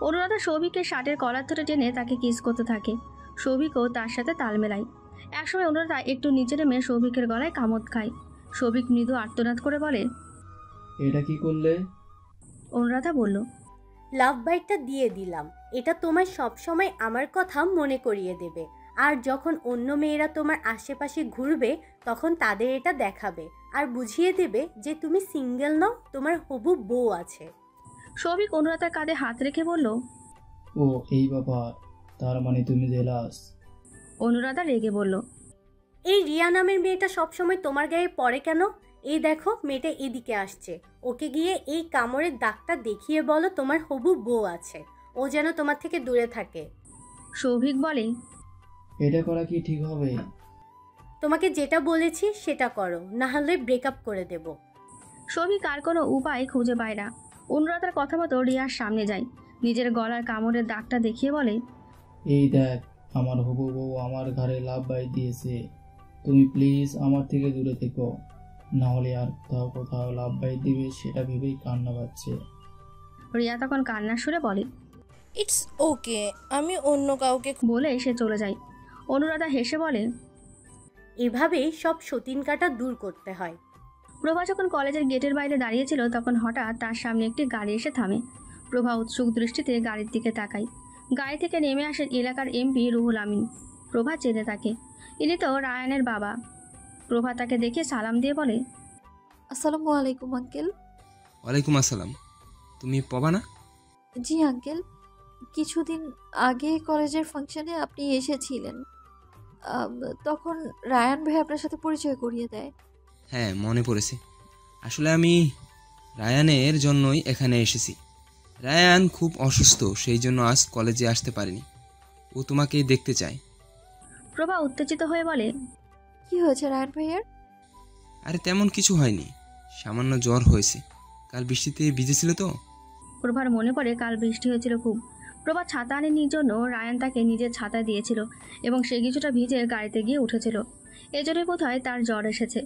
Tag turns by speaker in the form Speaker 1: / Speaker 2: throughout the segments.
Speaker 1: অনুরাধা সৌভিকের শার্টের কলার ধরে টেনে তাকে কিস করতে থাকে। সৌভিকও তার সাথে তাল মেলায়। একসময় অনুরাধা একটু নিচে নেমে সৌভিকের গলায় কামড় খায়। সৌভিক মৃদু আর্তনাদ করে বলে,
Speaker 2: এটা কি করলে?
Speaker 1: অনুরাধা বলল,
Speaker 3: লাভ বাইটটা দিয়ে দিলাম। এটা তোমায় সবসময় আমার কথা মনে করিয়ে দেবে। আর যখন অন্য মেয়েরা তোমার আশেপাশে ঘুরবে তখন তাদের এটা দেখাবে আর বুঝিয়ে দেবে যে তুমি সিঙ্গেল নও, তোমার হবু বউ আছে।
Speaker 1: সৌভিক অনুরাধার কাঁধে হাত রেখে বলল,
Speaker 2: ও এই ব্যাপার, তার মানে তুমি জেলাস?
Speaker 1: অনুরাধা রেগে বলল,
Speaker 3: এই রিয়া নামের মেয়েটা সবসময় তোমার গায়ে পড়ে কেন? এই দেখো মেয়েটা এদিকে আসছে, ওকে গিয়ে এই কামড়ের দাগটা দেখিয়ে বলো তোমার হবু বউ আছে, ও যেন তোমার থেকে দূরে থাকে।
Speaker 1: সৌভিক বলে,
Speaker 2: এটা করা কি ঠিক হবে?
Speaker 3: তোমাকে যেটা বলেছি সেটা করো, না হলে ব্রেকআপ করে দেব।
Speaker 1: সৌভিক আর কোনো উপায় খুঁজে পায় না। অনুরাধার কথা মতো রিয়ার সামনে যায়, নিজের গলার কামড়ের দাগটা দেখিয়ে বলে,
Speaker 2: এই দেখ, আমার হবু বউ আমার ঘাড়ে লাভ বাইট দিয়েছে। তুমি প্লিজ আমার থেকে দূরে থেকো, না হলে আর কোথাও কোথাও লাভ বাইট দিবে সেটা ভেবেই কান্না পাচ্ছে।
Speaker 1: রিয়া তখন কান্নার সুরে বলে,
Speaker 4: ইটস ওকে, আমি অন্য কাউকে।
Speaker 1: বলে সে চলে যায়। অনুরাধা হেসে বলে,
Speaker 3: এভাবেই সব সতীন কাটা দূর করতে হয়।
Speaker 1: প্রভা যখন কলেজের গেটের বাইরে দাঁড়িয়েছিল তখন হঠাৎ তার সামনে একটি গাড়ি এসে থামে। প্রভা উৎসুক দৃষ্টিতে গাড়ির দিকে তাকায়। গাড়ি থেকে নেমে আসেন এলাকার এমপি রুহুল আমিন। প্রভা চেনে তাকে, ইনি তো রায়ানের বাবা। প্রভা তাকে দেখে সালাম দিয়ে বলে,
Speaker 5: আসসালামু আলাইকুম আঙ্কেল।
Speaker 6: ওয়ালাইকুম আসসালাম। তুমি পবা না?
Speaker 5: জি আঙ্কেল, কিছুদিন আগে কলেজের ফাংশনে আপনি এসেছিলেন, তখন রায়ান ভাই আপনার সাথে পরিচয় করিয়ে দেয়।
Speaker 6: হ্যাঁ, মনে পড়েছে। আসলে আমি রায়ানের জন্যই এখানে এসেছি। রায়ান খুব অসুস্থ, সেই জন্য আজ কলেজে আসতে পারিনি। ও তোমাকে দেখতে চায়।
Speaker 1: প্রভা উত্তেজিত হয়ে বলে,
Speaker 5: কি হয়েছে রায়ান ভাইয়ের?
Speaker 6: আরে তেমন কিছু হয়নি, সামান্য জ্বর হয়েছে। কাল বৃষ্টিতে ভিজেছিল তো।
Speaker 1: প্রভার মনে পড়ে কাল বৃষ্টি হয়েছিল খুব। প্রভা ছাতা আনেনি জন্য রায়ান তাকে নিজের ছাতা দিয়েছিল এবং সে কিছুটা ভিজে গাড়িতে গিয়ে উঠেছিল। এজন্যই বোধহয় তার জ্বর এসেছে।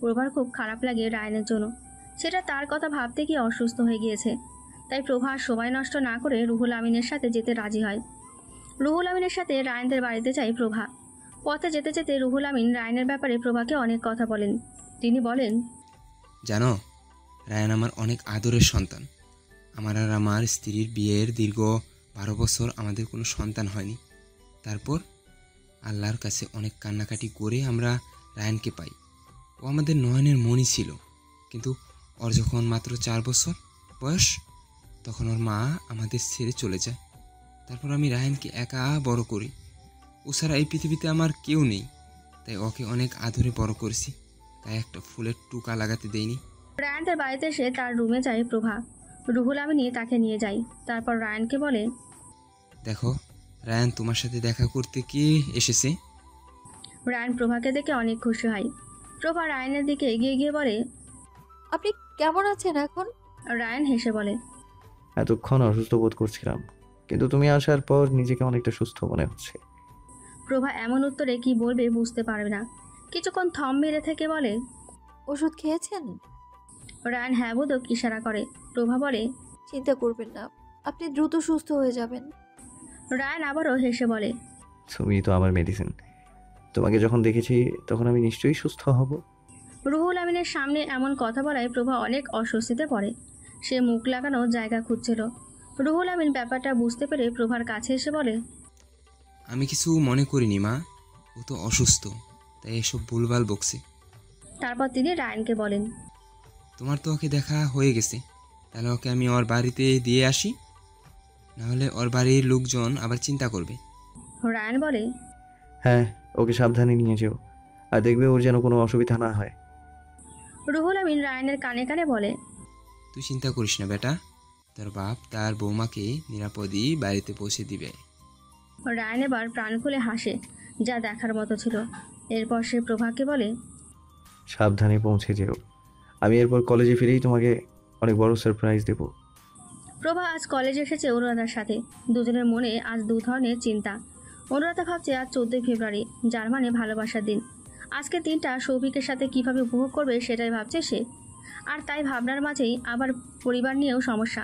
Speaker 1: প্রভার খুব খারাপ লাগে রায়ানের জন্য, সেটা তার কথা ভাবতে গিয়ে অসুস্থ হয়ে গিয়েছে। তাই প্রভা সময় নষ্ট না করে রুহুল আমিনের সাথে যেতে রাজি হয়। রুহুল আমিনের সাথে রায়ানদের বাড়িতে যায় প্রভা। পথে যেতে যেতে রুহুল আমিন রায়ানের ব্যাপারে প্রভাকে অনেক কথা বলেন। তিনি বলেন,
Speaker 6: জানো, রায়ান আমার অনেক আদরের সন্তান। আমার আর আমার স্ত্রীর বিয়ের দীর্ঘ 12 বছর আমাদের কোনো সন্তান হয়নি। তারপর আল্লাহর কাছে অনেক কান্নাকাটি করে আমরা রায়ানকে পাই। ও আমাদের নয়নের মণি ছিল, কিন্তু ওর যখন মাত্র 4 বছর বয়স তখন ওর মা আমাদের ছেড়ে চলে যায়। তারপর আমি রায়ানকে একা বড় করি। ও ছাড়া এই পৃথিবীতে আমার কেউ নেই, তাই ওকে অনেক আদরে বড় করেছি। তাই একটা ফুলের টুকা লাগাতে দেইনি।
Speaker 1: রায়ানদের বাড়িতে এসে তার রুমে যায় প্রভা। রুহুল আমিনই তাকে নিয়ে যায়। তারপর রায়ানকে বলে,
Speaker 6: দেখো, রায়ান তোমার সাথে দেখা করতে কে এসেছে।
Speaker 1: রায়ান প্রভাকে দেখে অনেক খুশি হয়। প্রভা রায়ানের দিকে এগিয়ে গিয়ে বলে,
Speaker 5: আপনি কেমন আছেন এখন?
Speaker 1: রায়ান হেসে বলে,
Speaker 7: এতক্ষণ অসুস্থ বোধ করছিলাম, কিন্তু তুমি আসার পর নিজেকে অনেকটা সুস্থ মনে হচ্ছে।
Speaker 1: প্রভা এমন উত্তরে কি বলবে বুঝতে পারবে না। কিছুক্ষণ থম মেরে থেকে বলে,
Speaker 5: ওষুধ খেয়েছেন?
Speaker 1: রায়ান হ্যাঁ বোধক ইশারা করে। প্রভা বলে,
Speaker 5: চিন্তা করবেন না, আপনি দ্রুত সুস্থ হয়ে যাবেন।
Speaker 1: রায়ান আবারও হেসে বলে,
Speaker 7: তুমি তো আমার মেডিসিন। তোমাকে যখন দেখেছি তখন আমি নিশ্চয়ই সুস্থ হব।
Speaker 1: রুহুল আমিনের সামনে এমন কথা বলায় প্রভা অনেক অস্বস্তিতে পড়ে। সে মুখ লাগানো জায়গা খুঁজছিল। রুহুল আমিন ব্যাপারটা বুঝতে পেরে প্রভার কাছে এসে বলে,
Speaker 6: আমি কিছু মনে করিনি মা, ও তো অসুস্থ, তাই এসব ভুলভাল বকছে।
Speaker 1: তারপর তিনি রায়ানকে বলেন,
Speaker 6: তোমার তো ওকে দেখা হয়ে গেছে, তাহলে ওকে আমি ওর বাড়িতে দিয়ে আসি, নাহলে ওর বাড়ির লোকজন আবার চিন্তা করবে।
Speaker 1: রায়ান বলে,
Speaker 7: হ্যাঁ, ওকে সাবধানে নিয়ে যেও, আর দেখবে ওর যেন কোনো অসুবিধা না হয়।
Speaker 1: রুহুল আমিন রায়ানের কানে কানে বলে,
Speaker 6: তুই চিন্তা করিস না বেটা, তোর বাপ তার বৌমাকে নিরাপদই বাড়িতে পৌঁছে দিবে।
Speaker 1: রায়ান এবার প্রাণ খুলে হাসে, যা দেখার মতো ছিল। এরপর সে প্রভাকে বলে,
Speaker 7: সাবধানে পৌঁছে যেও। আমি এরপর কলেজে ফিরেই তোমাকে অনেক বড় সারপ্রাইজ দেব।
Speaker 1: প্রভা আজ কলেজে এসেছে অনুরাধার সাথে। দুজনের মনে আজ দু ধরনের চিন্তা। অনুরাধা ভাবছে আজ 14 ফেব্রুয়ারি, যার মানে ভালোবাসার দিন। আজকের দিনটা সৌভিকের সাথে কিভাবে উপভোগ করবে সেটাই ভাবছে সে। আর তাই ভাবনার মাঝেই আবার পরিবার নিয়েও সমস্যা।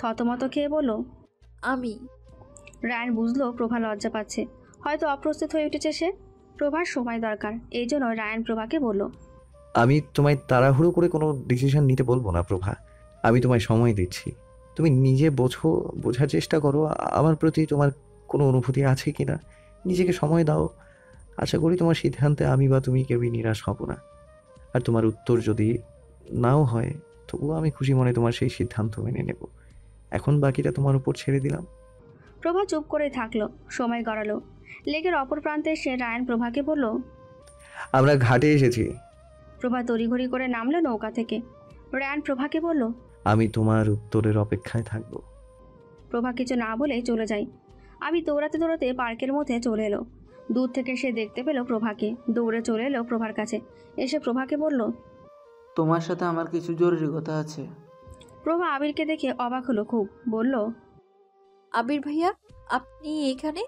Speaker 1: থতমত খেয়ে বলল,
Speaker 5: আমি।
Speaker 1: রায়ান বুঝলো প্রভা লজ্জা পাচ্ছে, হয়তো অপ্রস্তুত হয়ে উঠেছে সে। প্রভার সময় দরকার, এই জন্য রায়ান প্রভাকে বলল,
Speaker 7: আমি তোমায় তাড়াহুড়ো করে কোনো ডিসিশন নিতে বলবো না প্রভা। আমি তোমায় সময় দিচ্ছি, তুমি নিজে বোঝার চেষ্টা করো আমার প্রতি তোমার কোনো অনুভূতি আছে কি না। নিজেকে সময় দাও, আশা করি তোমার সিদ্ধান্তে আমি বা তুমি কেউই নিরাশ হব না। আর তোমার উত্তর যদি নাও হয় তবুও আমি খুশি মনে তোমার সেই সিদ্ধান্ত মেনে নেব। এখন বাকিটা তোমার উপর ছেড়ে দিলাম।
Speaker 1: প্রভা চুপ করে থাকলো, সময় গড়ালো। লেকের অপর প্রান্তে সে রায়ান প্রভাকে বলল,
Speaker 7: আমরা ঘাটে এসেছি।
Speaker 1: প্রভা তড়িঘড়ি করে নামলো নৌকা থেকে। রায়ান প্রভাকে বলল,
Speaker 7: আমি তোমার উত্তরের অপেক্ষায় থাকবো।
Speaker 1: প্রভা কিছু না বলে চলে যায়। আমি দৌড়াতে দৌড়াতে পার্কের মধ্যে চলে এলো। দূর থেকে সে দেখতে পেল প্রভাকে, দৌড়ে চলে এলো প্রভার কাছে। এসে প্রভাকে বলল,
Speaker 8: তোমার সাথে আমার কিছু জরুরি কথা আছে।
Speaker 1: প্রভা আবিরকে দেখে অবাক হলো খুব, বলল,
Speaker 5: আবির ভাইয়া, আপনি এখানে?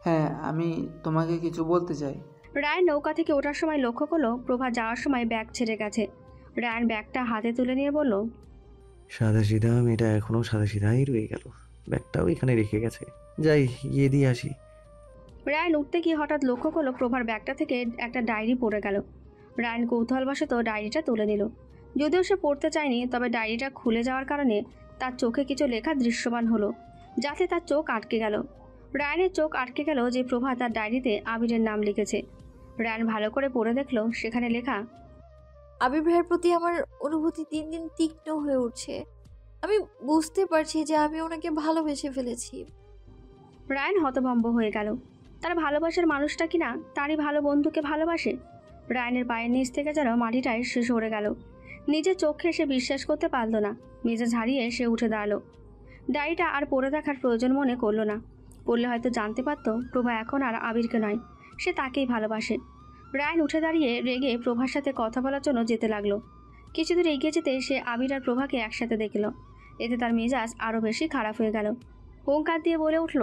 Speaker 8: হ্যাঁ, আমি তোমাকে কিছু বলতে চাই।
Speaker 1: রায়ান নৌকা থেকে ওঠার সময় লক্ষ্য করলো প্রভা যাওয়ার সময় ব্যাগ ছেড়ে গেছে। রায়ান ব্যাগটা হাতে তুলে নিয়ে বলল,
Speaker 7: সাদা সিধা মেয়েটা এখনো সাদা সিধাই রয়ে গেল, ব্যাগটাও এখানে রেখে গেছে। যাই গিয়ে দিয়ে আসি।
Speaker 1: রায়ান উঠতে গিয়ে হঠাৎ লক্ষ্য করলো প্রভার ব্যাগটা থেকে একটা ডায়েরি পড়ে গেল। রায়ান কৌতূহলবশত ডায়েরিটা তুলে নিল। যদিও সে পড়তে চায়নি, তবে ডায়েরিটা খুলে যাওয়ার কারণে তার চোখে কিছু লেখা দৃশ্যমান হলো, যাতে তার চোখ আটকে গেল। রায়ানের চোখ আটকে গেল যে প্রভা তার ডায়েরিতে আবিরের নাম লিখেছে। রায়ান ভালো করে পড়ে দেখলো, সেখানে লেখা,
Speaker 5: আবির ভাইয়ের প্রতি আমার অনুভূতি দিন দিন তীক্ষ্ণ হয়ে উঠছে। আমি বুঝতে পারছি যে আমি ওনাকে ভালোবেসে ফেলেছি।
Speaker 1: রায়ান হতভম্ব হয়ে গেল। তার ভালোবাসার মানুষটা কিনা তারই ভালো বন্ধুকে ভালোবাসে। রায়ানের পায়ের নিচ থেকে যেন মাটিটায় সে সরে গেল। নিজের চোখে সে বিশ্বাস করতে পারল না। মেজাজ হারিয়ে সে উঠে দাঁড়ালো। ডায়েরিটা আর পড়ে দেখার প্রয়োজন মনে করলো না। পড়লে হয়তো জানতে পারত প্রভা এখন আর আবিরকে নয়, সে তাকেই ভালোবাসে। রায়ান উঠে দাঁড়িয়ে রেগে প্রভার সাথে কথা বলার জন্য যেতে লাগলো। কিছুদূর এগিয়ে যেতে সে আবির আর প্রভাকে একসাথে দেখল। এতে তার মেজাজ আরও বেশি খারাপ হয়ে গেল। হুঙ্কার দিয়ে বলে উঠল,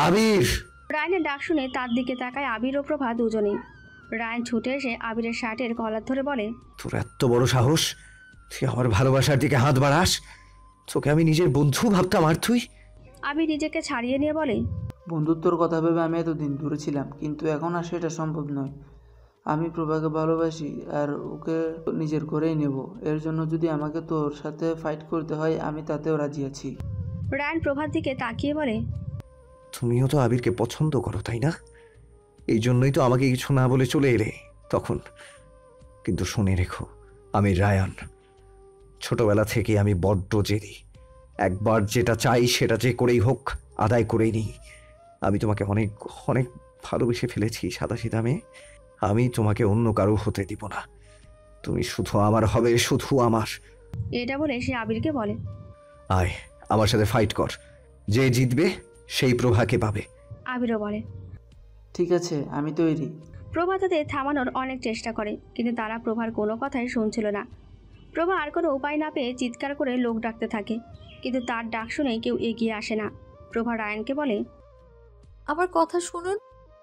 Speaker 7: আবির!
Speaker 1: রায়ানের ডাক শুনে তার দিকে তাকায় আবির ও প্রভা দুজনেই। রায়ান ছুটে এসে আবিরের শার্টের কলার ধরে বলে,
Speaker 7: তোর এত বড় সাহস, তুই আমার ভালোবাসার দিকে হাত বাড়াস? তোকে আমি নিজের বন্ধু ভাবতাম আর তুই।
Speaker 1: আবির নিজেকে ছাড়িয়ে নিয়ে বলে,
Speaker 8: বন্ধুত্বর কথা ভেবে আমি এতদিন দূরে ছিলাম, কিন্তু এখন আর সেটা সম্ভব নয়। আমি প্রভাকে ভালোবাসি আর ওকে নিজের করেই নেব। এর জন্য যদি আমাকে তোর সাথে ফাইট করতে হয়, আমি তাতেও রাজি আছি।
Speaker 1: রায়ান প্রভার দিকে তাকিয়ে বলে,
Speaker 7: তুমিও তো আবিরকে পছন্দ করো তাই না? এই জন্যই তো আমাকে কিছু না বলে চলে এলে তখন। কিন্তু শুনে রেখো, আমি রায়ান। ছোটবেলা থেকে আমি বড্ড জেদি। একবার যেটা চাই সেটা যে করেই হোক আদায় করেই নিই। আমি তোমাকে অনেক অনেক ভালোবেসে ফেলেছি সাদাসিধা মেয়ে। আমি তোমাকে অন্য কারো হতে দিব না। তুমি শুধু আমার হবে, শুধু আমার।
Speaker 1: এটা বলে সে আবিরকে বলে,
Speaker 7: আয় আমার সাথে ফাইট কর, যে জিতবে সেই প্রভাকে পাবে।
Speaker 1: আবিরও বলে,
Speaker 8: ঠিক আছে, আমি তৈরি।
Speaker 1: প্রভা তাদের থামানোর অনেক চেষ্টা করে, কিন্তু তারা প্রভার কোনো কথাই শুনছিল না। প্রভা আর কোনো উপায় না পেয়ে চিৎকার করে লোক ডাকতে থাকে, কিন্তু তার ডাক শুনে কেউ এগিয়ে আসে না। প্রভা রায়ানকে বলে,
Speaker 5: আমার কথা শুনুন,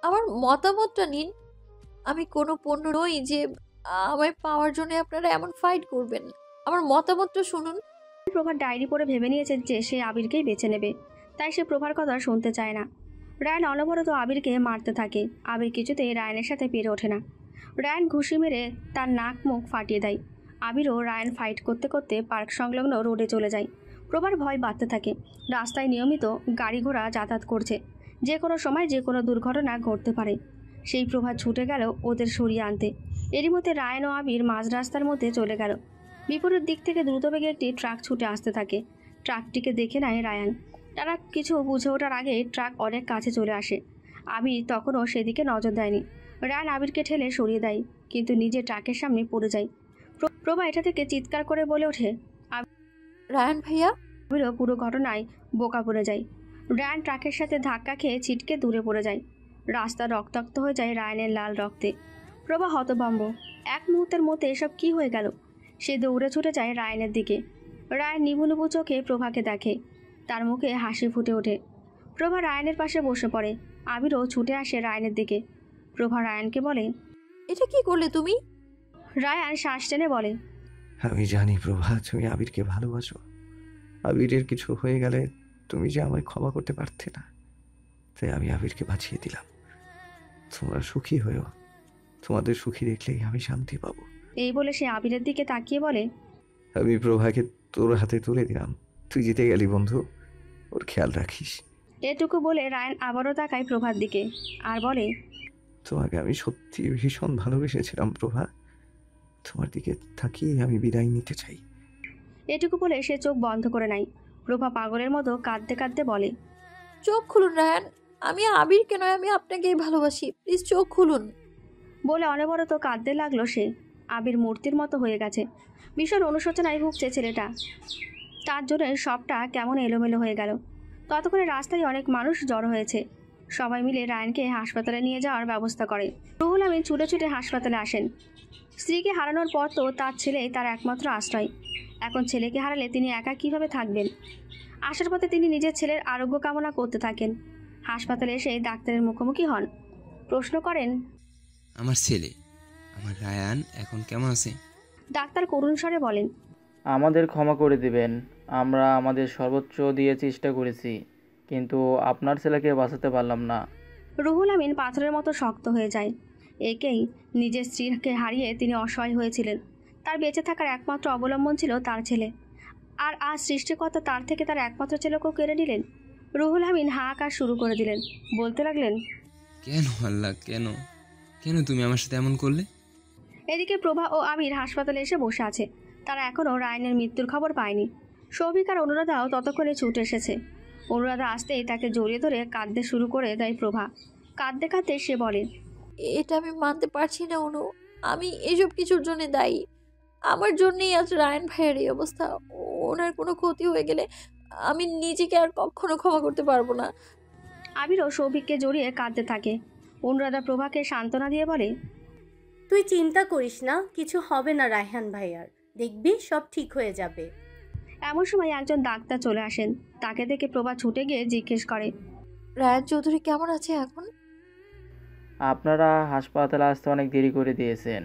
Speaker 5: আমার মতামতটা নিন। আমি কোনো পণ্য নই যে আমায় পাওয়ার জন্য আপনারা এমন ফাইট করবেন। আমার মতামতটা শুনুন।
Speaker 1: প্রভার ডায়েরি পড়ে ভেবে নিয়েছে যে সে আবিরকেই বেছে নেবে, তাই সে প্রভার কথা শুনতে চায় না। রায়ান অনবরত আবিরকে মারতে থাকে। আবির কিছুতেই রায়ানের সাথে পেরে ওঠে না। রায়ান ঘুষি মেরে তার নাক মুখ ফাটিয়ে দেয়। আবিরও রায়ান ফাইট করতে করতে পার্ক সংলগ্ন রোডে চলে যায়। প্রভার ভয় বাড়তে থাকে। রাস্তায় নিয়মিত গাড়ি ঘোড়া যাতায়াত করছে, যে কোনো সময় যে কোনো দুর্ঘটনা ঘটতে পারে। সেই প্রভা ছুটে গেল ওদের সরিয়ে আনতে। এরই মধ্যে রায়ান ও আবির মাঝ রাস্তার মধ্যে চলে গেল। বিপরীত দিক থেকে দ্রুতবেগে একটি ট্রাক ছুটে আসতে থাকে। ট্রাকটিকে দেখে নেয় রায়ান। তারা কিছু বুঝে ওঠার আগে ট্রাক অনেক কাছে চলে আসে। আবির তখনও সেদিকে নজর দেয়নি। রায়ান আবিরকে ঠেলে সরিয়ে দেয়, কিন্তু নিজে ট্রাকের সামনে পড়ে যায়। প্রভা এটা থেকে চিৎকার করে বলে ওঠে,
Speaker 5: রায়ান ভাইয়া।
Speaker 1: আবিরও পুরো ঘটনায় বোকা পড়ে যায়। রায়ান ট্রাকের সাথে ধাক্কা খেয়ে ছিটকে দূরে পড়ে যায়। রাস্তা রক্তাক্ত হয়ে যায় রায়ানের লাল রক্তে। প্রভা হতভম্ব। এক মুহূর্তের মধ্যে এসব কি হয়ে গেল। সে দৌড়ে ছুটে যায় রায়ানের দিকে। রায়ান নিবু নিবু চোখে প্রভাকে দেখে। তার মুখে হাসি ফুটে ওঠে। প্রভা রায়ানের পাশে বসে পড়ে। আবিরও ছুটে আসে রায়ানের দিকে। প্রভা রায়ানকে বলে,
Speaker 5: এটা কি করলে তুমি?
Speaker 1: রায়ান শ্বাস টেনে বলে,
Speaker 7: আমি জানি প্রভা, তুমি আবিরকে ভালোবাসো। আবিরের কিছু হয়ে গেলে তুমি যে আমায় ক্ষমা করতে পারতে না, তাই আমি আবিরকে বাঁচিয়ে দিলাম। তোমরা সুখী হয়েও, তোমাদের সুখী দেখলেই আমি শান্তি পাবো।
Speaker 1: এই বলে সে আবিরের দিকে তাকিয়ে বলে,
Speaker 7: আমি প্রভাকে তোর হাতে তুলে দিলাম। তুই জিতে গেলি বন্ধু, ওর খেয়াল রাখিস।
Speaker 1: এটুকু বলে রায়ান আবারও তাকায় প্রভার দিকে আর বলে,
Speaker 7: তোমাকে আমি সত্যি ভীষণ ভালোবেসেছিলাম প্রভা। তোমার দিকে তাকিয়ে আমি বিদায় নিতে চাই।
Speaker 1: এটুকু বলে সে চোখ বন্ধ করে নেয়। প্রভা পাগলের মতো কাঁদতে কাঁদতে বলে,
Speaker 5: চোখ খুলুন রায়ান, আমি আবিরকে নয়, আমি আপনাকেই ভালোবাসি, প্লিজ চোখ খুলুন।
Speaker 1: বলে অনবরত কাঁদতে লাগলো সে। আবির মূর্তির মতো হয়ে গেছে। ভীষণ অনুশোচনায় ভুগছে ছেলেটা। তার জন্য সবটা কেমন এলোমেলো হয়ে গেল। ততক্ষণে রাস্তায় অনেক মানুষ জড়ো হয়েছে। সবাই মিলে রায়ানকে হাসপাতালে নিয়ে যাওয়ার ব্যবস্থা করে। রুহুল আমিন ছুটে ছুটে হাসপাতালে আসেন। স্ত্রীকে হারানোর পর তো তার ছেলেই তার একমাত্র আশ্রয়। এখন ছেলেকে হারালে তিনি একা কিভাবে থাকবেন? আসার পথে তিনি নিজের ছেলের আরোগ্য কামনা করতে থাকেন। হাসপাতালে এসে ডাক্তারের মুখোমুখি হন। প্রশ্ন করেন,
Speaker 6: আমার ছেলে, আমার রায়ান এখন কেমন আছে?
Speaker 1: ডাক্তার করুণ স্বরে বলেন,
Speaker 8: আমাদের ক্ষমা করে দিবেন, আমরা আমাদের সর্বোচ্চ দিয়ে চেষ্টা করেছি, কিন্তু আপনার ছেলেকে বাঁচাতে পারলাম না।
Speaker 1: রুহুল আমিন পাথরের মতো শক্ত হয়ে যায়। একেই নিজের স্ত্রীকে হারিয়ে তিনি অসহায় হয়েছিলেন। তার বেঁচে থাকার একমাত্র অবলম্বন ছিল তার ছেলে। আর আজ সৃষ্টিকর্তা তার থেকে তার একমাত্র ছেলেকেও কেড়ে নিলেন। রুহুল আমিন হাহাকার শুরু করে দিলেন। বলতে লাগলেন,
Speaker 6: কেন আল্লাহ, কেন কেন তুমি আমার সাথে এমন করলে?
Speaker 1: এদিকে প্রভা ও আমির হাসপাতালে এসে বসে আছে। তারা এখনও রায়ানের মৃত্যুর খবর পায়নি। সৌভিক আর অনুরাধাও ততক্ষণে ছুটে এসেছে। অনুরাধা আসতেই তাকে জড়িয়ে ধরে কাঁদতে শুরু করে দেয় প্রভা। কাঁদতে কাঁদতে সে বলে,
Speaker 5: এটা আমি মানতে পারছি না অনু, আমি এসব কিছুর জন্য দায়ী। আমার জন্যই আজ রায়ান ভাইয়ের এই অবস্থা। ওনার কোনো ক্ষতি হয়ে গেলে আমি নিজেকে আর কখনো ক্ষমা করতে পারবো না।
Speaker 1: আবিরও সৌভিককে জড়িয়ে কাঁদতে থাকে। অনুরাধা প্রভাকে সান্ত্বনা দিয়ে বলে,
Speaker 3: তুই চিন্তা করিস না, কিছু হবে না রায়হান ভাইয়ার, দেখবি সব ঠিক হয়ে যাবে।
Speaker 1: এমন সময় একজন ডাক্তার চলে আসেন। তাকে দেখে প্রভা ছুটে গিয়ে জিজ্ঞেস করে,
Speaker 5: রায়ান চৌধুরী কেমন আছে এখন?
Speaker 8: আপনারা হাসপাতালে আসতে অনেক দেরি করে দিয়েছেন,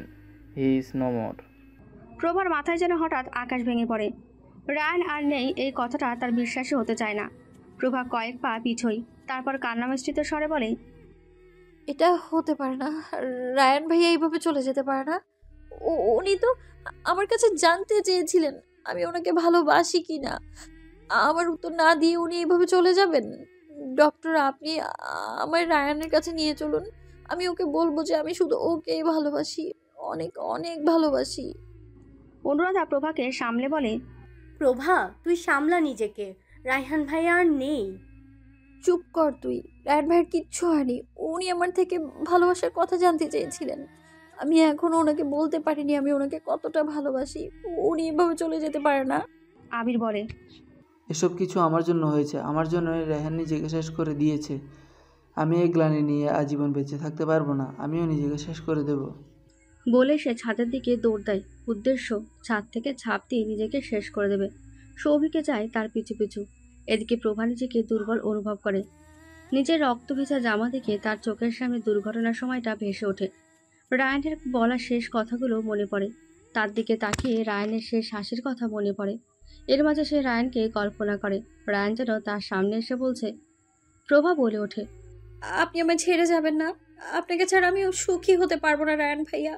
Speaker 8: হি ইজ নো মোর।
Speaker 1: প্রভার মাথায় যেন হঠাৎ আকাশ ভেঙে পড়ে। রায়ান আর নেই এই কথাটা তার বিশ্বাসই হতে চায় না। প্রভা কয়েক পা পিছই, তারপর কান্না মিশ্রিত স্বরে বলে,
Speaker 5: এটা হতে পারে না, রায়ান ভাইয়া এইভাবে চলে যেতে পারে না। উনি তো আমার কাছে জানতে চেয়েছিলেন আমি ওনাকে ভালোবাসি কি না। আমার উত্তর না দিয়ে উনি এইভাবে চলে যাবেন? ডক্টর, আপনি আমার রায়ানের কাছে নিয়ে চলুন। আমি ওকে বলবো যে আমি শুধু ওকেই ভালোবাসি, অনেক অনেক ভালোবাসি।
Speaker 1: অনুরাধা প্রভাকে সামলে বলে,
Speaker 3: প্রভা তুই সামলা নিজেকে, রায়হান ভাইয়া আর নেই।
Speaker 5: চুপ কর তুই, রায়ান ভাইয়ের কিচ্ছু হয়নি। উনি আমার থেকে ভালোবাসার কথা জানতে চেয়েছিলেন। আমি এখনো ওনাকে বলতে পারিনি আমি ওনাকে কতটা ভালোবাসি। উনি এভাবে চলে যেতে পারে না।
Speaker 1: আবির বলে,
Speaker 8: এসব কিছু আমার জন্য হয়েছে, আমার জন্য রেহান নিজেকে শেষ করে দিয়েছে। আমি এই গ্লানি নিয়ে আজীবন বেঁচে থাকতে পারবো না, আমিও নিজেকে শেষ করে দেব।
Speaker 1: বলে সে ছাদের দিকে দৌড় দেয়। উদ্দেশ্য ছাদ থেকে ঝাঁপ দিয়ে নিজেকে শেষ করে দেবে। সৌভিকে যায় তার পিছু পিছু। এদিকে প্রভা নিজেকে দুর্বল অনুভব করে। নিজের রক্ত ভেজা জামা দেখে তার চোখের সামনে দুর্ঘটনার সময়টা ভেসে ওঠে। রায়ানের বলা শেষ কথাগুলো মনে পড়ে। তার দিকে তাকিয়ে রায়ানের শেষ হাসির কথা মনে পড়ে। এর মাঝে সে রায়ানকে কল্পনা করে। রায়ান যেন তার সামনে এসে বলছে। প্রভা বলে ওঠে,
Speaker 5: আপনি আমায় ছেড়ে যাবেন না। আপনাকে ছাড়া আমি সুখী হতে পারবো না রায়ান ভাইয়া।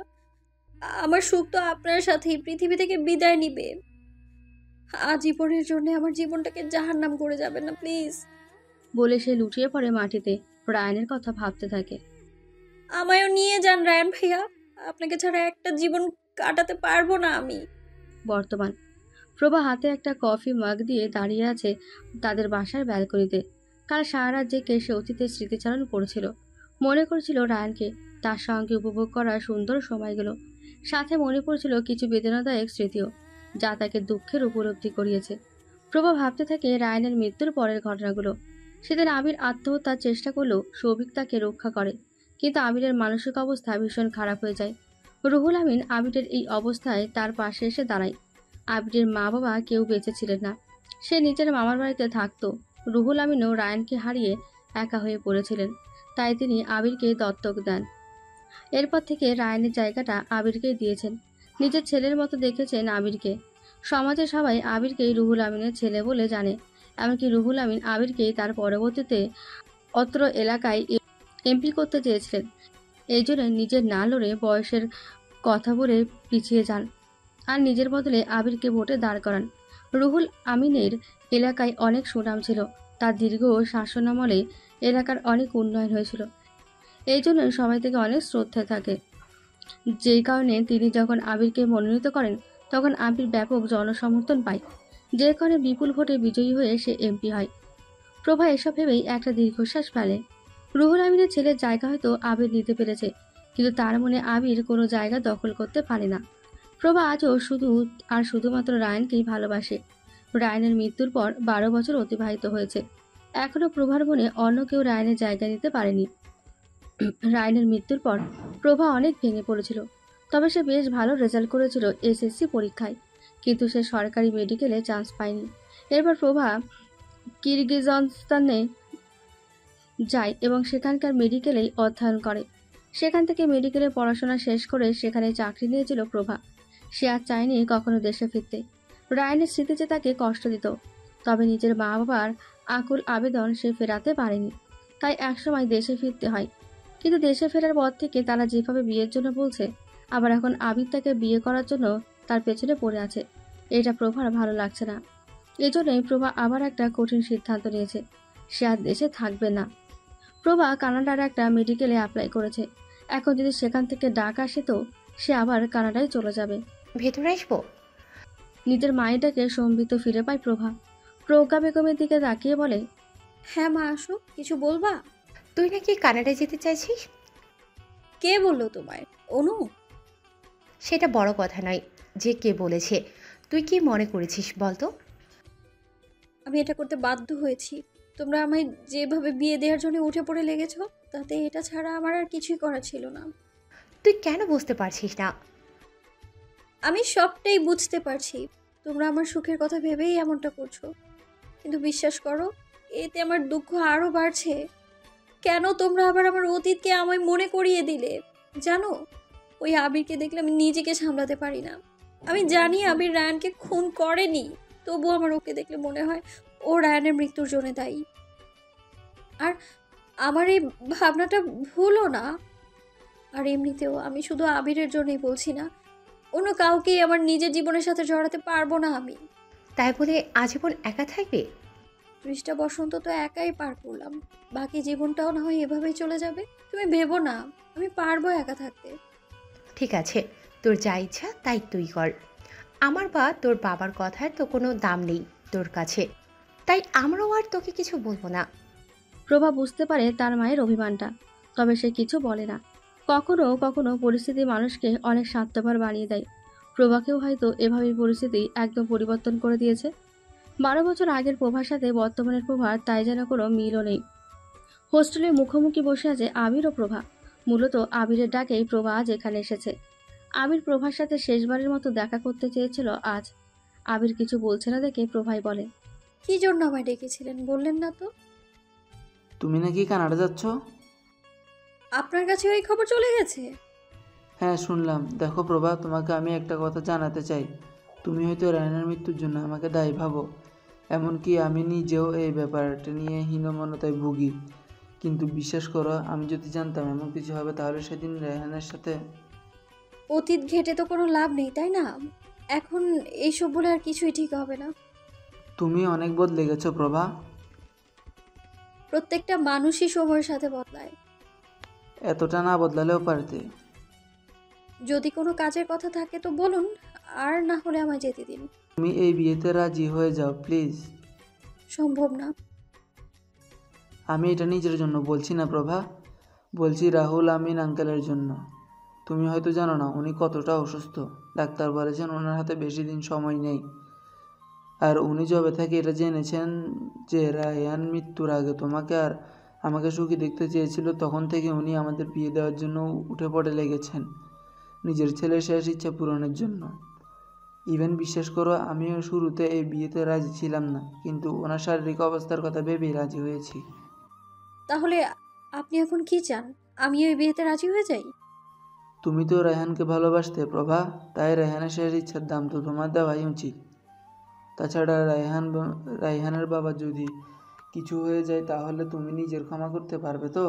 Speaker 5: আমার সুখ তো আপনার সাথেই পৃথিবী থেকে বিদায় নিবে। আজীবনের জন্য আমার জীবনটাকে জাহান্নাম করে যাবেন না প্লিজ।
Speaker 1: বলে সে লুটিয়ে পড়ে মাটিতে। রায়ানের কথা ভাবতে থাকে।
Speaker 5: আমায়ও নিয়ে যান রায়ান ভাইয়া, আপনাকে ছাড়া একটা জীবন কাটাতে পারবো না আমি।
Speaker 1: বর্তমান প্রভা হাতে একটা কফি মাগ দিয়ে দাঁড়িয়ে আছে তাদের বাসার ব্যালকনিতে। কাল সারা রাত জেগে সে অতীতের স্মৃতিচারণ করেছিল। মনে করেছিল রায়ানকে, তার সঙ্গে উপভোগ করার সুন্দর সময়গুলো। সাথে মনে পড়ছিল কিছু বেদনাদায়ক স্মৃতিও, যা তাকে দুঃখের উপলব্ধি করিয়েছে। প্রভা ভাবতে থাকে রায়ানের মৃত্যুর পরের ঘটনাগুলো। সেদিন আবির আত্মহত্যার চেষ্টা করলেও সৌভিক তাকে রক্ষা করে, কিন্তু আবিরের মানসিক অবস্থা ভীষণ খারাপ হয়ে যায়। রুহুল আমিন আবিরের এই অবস্থায় তার পাশে এসে দাঁড়ায়। আবিরের মা বাবা কেউ বেঁচে ছিলেন না। সে নিজের মামার বাড়িতে থাকতো। রুহুল আমিনও রায়ানকে হারিয়ে একা হয়ে পড়েছিলেন, তাই তিনি আবিরকে দত্তক দেন। এরপর থেকে রায়ানের জায়গাটা আবিরকেই দিয়েছেন। নিজের ছেলের মতো দেখেছেন আবিরকে। সমাজের সবাই আবিরকেই রুহুল আমিনের ছেলে বলে জানে। এমনকি রুহুল আমিন আবিরকেই তার পরবর্তীতে অত্র এলাকায় এমপি করতে চেয়েছিলেন। এই জন্য নিজের না লড়ে বয়সের কথা বলে পিছিয়ে যান আর নিজের বদলে আবিরকে ভোটে দাঁড় করান। রুহুল আমিনের এলাকায় অনেক সুনাম ছিল। তার দীর্ঘ শাসনামলে এলাকার অনেক উন্নয়ন হয়েছিল। এই জন্য সবাই থেকে অনেক শ্রদ্ধা থাকে। যেই কারণে তিনি যখন আবিরকে মনোনীত করেন তখন আবির ব্যাপক জনসমর্থন পায়, যে কারণে বিপুল ভোটে বিজয়ী হয়ে সে এমপি হয়। প্রভা এসব ভেবেই একটা দীর্ঘশ্বাস ফেলে। রুহুল আমিনের ছেলের জায়গা হয়তো আবির নিতে পেরেছে, কিন্তু তার মনে আবির কোনো জায়গা দখল করতে পারে না। প্রভা আজও শুধুমাত্র রায়ানকেই ভালোবাসে। রায়ানের মৃত্যুর পর 12 বছর অতিবাহিত হয়েছে। এখনো প্রভার মনে অন্য কেউ রায়ানের জায়গা নিতে পারেনি। রায়ানের মৃত্যুর পর প্রভা অনেক ভেঙে পড়েছিল। তবে সে বেশ ভালো রেজাল্ট করেছিল এসএসসি পরীক্ষায়, কিন্তু সে সরকারি মেডিকেলে চান্স পায়নি। এরপর প্রভা কিরগিজস্তানে যায় এবং সেখানকার মেডিকেলেই অধ্যয়ন করে। সেখান থেকে মেডিকেলের পড়াশোনা শেষ করে সেখানে চাকরি নিয়েছিল প্রভা। সে আর চায়নি কখনো দেশে ফিরতে। রায়ানের স্মৃতি যে তাকে কষ্ট দিত, তবে নিজের মা বাবার আকুল আবেদন সে ফেরাতে পারেনি। তাই একসময় দেশে ফিরতে হয়। কিন্তু দেশে ফেরার পর থেকে তারা যেভাবে বিয়ের জন্য বলছে, আবার এখন আবির তাকে বিয়ে করার জন্য তার পেছনে পড়ে আছে, এটা প্রভার ভালো লাগছে না। এজন্যই প্রভা আবার একটা কঠিন সিদ্ধান্ত নিয়েছে, সে আর দেশে থাকবে না। প্রভা কানাডার একটা মেডিকেলে অ্যাপ্লাই করেছে। এখন যদি সেখান থেকে ডাক আসে তো সে আবার কানাডায় চলে যাবে।
Speaker 9: ভেতরে আসবো?
Speaker 1: নিজের মায়েটাকে সম্বিত ফিরে পায় প্রভা। প্রজ্ঞা বেগমের দিকে তাকিয়ে বলে,
Speaker 5: হ্যাঁ মা, আসো। কিছু বলবা?
Speaker 9: তুই নাকি কানাডায় যেতে চাইছিস?
Speaker 5: কে বললো তোমায়? অনু?
Speaker 9: সেটা বড় কথা নয় যে কে বলেছে। তুই কি মনে করেছিস বলতো?
Speaker 5: আমি এটা করতে বাধ্য হয়েছি। তোমরা আমায় যেভাবে বিয়ে দেওয়ার জন্য উঠে পড়ে লেগেছো, তাতে এটা ছাড়া আমার আর কিছুই করার ছিল না।
Speaker 9: তুই কেন বুঝতে পারছিস না?
Speaker 5: আমি সবটাই বুঝতে পারছি। তোমরা আমার সুখের কথা ভেবেই এমনটা করছো, কিন্তু বিশ্বাস করো, এতে আমার দুঃখ আরও বাড়ছে। কেন তোমরা আবার আমার অতীতকে আমায় মনে করিয়ে দিলে? জানো, ওই আবিরকে দেখলে আমি নিজেকে সামলাতে পারি না। আমি জানি আবির রায়ানকে খুন করেনি, তবুও আমার ওকে দেখলে মনে হয় ও রায়ানের মৃত্যুর জন্য দায়ী। আর আমার এই ভাবনাটা ভুলও না। আর এমনিতেও আমি শুধু আবিরের জন্যই বলছি না, অন্য কাউকেই আমার নিজের জীবনের সাথে জড়াতে পারবো না আমি।
Speaker 9: তাই বলে আজীবন একা থাকবে?
Speaker 5: 30টা বসন্ত তো একাই পার করলাম, বাকি জীবনটাও না হয় এভাবেই চলে যাবে। তুমি ভেবো না আমি পারবো একা থাকতে।
Speaker 9: ঠিক আছে, তোর যা ইচ্ছা তাই তুই কর। আমার বা তোর বাবার কথার তো কোনো দাম নেই তোর কাছে, তাই আমরাও আর তোকে কিছু বলবো না।
Speaker 1: প্রভা বুঝতে পারে তার মায়ের অভিমানটা, তবে সে কিছু বলে না। কখনো কখনো পরিস্থিতি মানুষকে অনেক স্বার্থপর বানিয়ে দেয়। প্রভাকেও হয়তো এভাবেই পরিস্থিতি একদম পরিবর্তন করে দিয়েছে। 12 বছর আগের প্রভার সাথে বর্তমানের প্রভার তাই যেন কোনো মিলও নেই। হোস্টেলে মুখোমুখি বসে আছে আবির ও প্রভা। মূলত আবিরের ডাকেই প্রভা আজ এখানে এসেছে। আবির প্রভার সাথে শেষবারের মতো দেখা করতে চেয়েছিল আজ। আবির কিছু বলছে না দেখে প্রভাই বলে,
Speaker 5: কি জন্য আমায় ডেকেছিলেন বললেন না তো?
Speaker 8: তুমি নাকি কানাডা যাচ্ছ?
Speaker 5: আপনার কাছে ওই খবর চলে গেছে?
Speaker 8: হ্যাঁ শুনলাম। দেখো প্রভা, তোমাকে আমি একটা কথা জানাতে চাই। তুমি হয়তো রায়নার মৃত্যুর জন্য আমাকে দায়ী ভাবো, এমনকি আমি নিজেও এই ব্যাপারটা নিয়ে হীনমন্যতায় ভুগি। কিন্তু বিশ্বাস করো, আমি যদি জানতাম এমন কিছু হবে তাহলে সেদিন রেহানের সাথে।
Speaker 5: অতীত ঘেটে তো কোনো লাভ নেই, তাই না? এখন এইসব বলে আর কিছুই ঠিক হবে না।
Speaker 8: তুমি অনেক বদলে গেছো প্রভা।
Speaker 5: প্রত্যেকটা মানুষই সময়ের সাথে বদলায়।
Speaker 8: এতটা না বদলালেও পারতে।
Speaker 5: যদি কোনো কাজের কথা থাকে তো বলুন, আর না হলে আমায় যেতে দিন।
Speaker 8: তুমি এই বিয়েতে রাজি হয়ে যাও প্লিজ।
Speaker 5: সম্ভব না।
Speaker 8: আমি এটা নিজের জন্য বলছি না প্রভা, বলছি রাহুল আমিন আঙ্কেলের জন্য। তুমি হয়তো জানো না উনি কতটা অসুস্থ। ডাক্তার বলেছেন ওনার হাতে বেশি দিন সময় নেই। আর উনি যবে থেকে এটা জেনেছেন যে রায়ান মৃত্যুর আগে তোমাকে আর আমাকে সুখী দেখতে চেয়েছিল, তখন থেকে উনি আমাদের বিয়ে দেওয়ার জন্য উঠে পড়ে লেগেছেন, নিজের ছেলের শেষ ইচ্ছা পূরণের জন্য। ইভেন বিশ্বাস করো, আমিও শুরুতে এই বিয়েতে রাজি ছিলাম না, কিন্তু ওনার শারীরিক অবস্থার কথা ভেবেই রাজি হয়েছি।
Speaker 5: তাহলে আপনি এখন কি চান? আমি ওই বিয়েতে রাজি হয়ে যাই?
Speaker 8: তুমি তো রেহানকে ভালোবাসতে প্রভা, তাই রেহানের শেষ ইচ্ছার দাম তো তোমার দেওয়াই উচিত। তাছাড়া রায়হানের বাবা যদি কিছু হয়ে যায় তাহলে তুমি নিজের ক্ষমা করতে পারবে তো?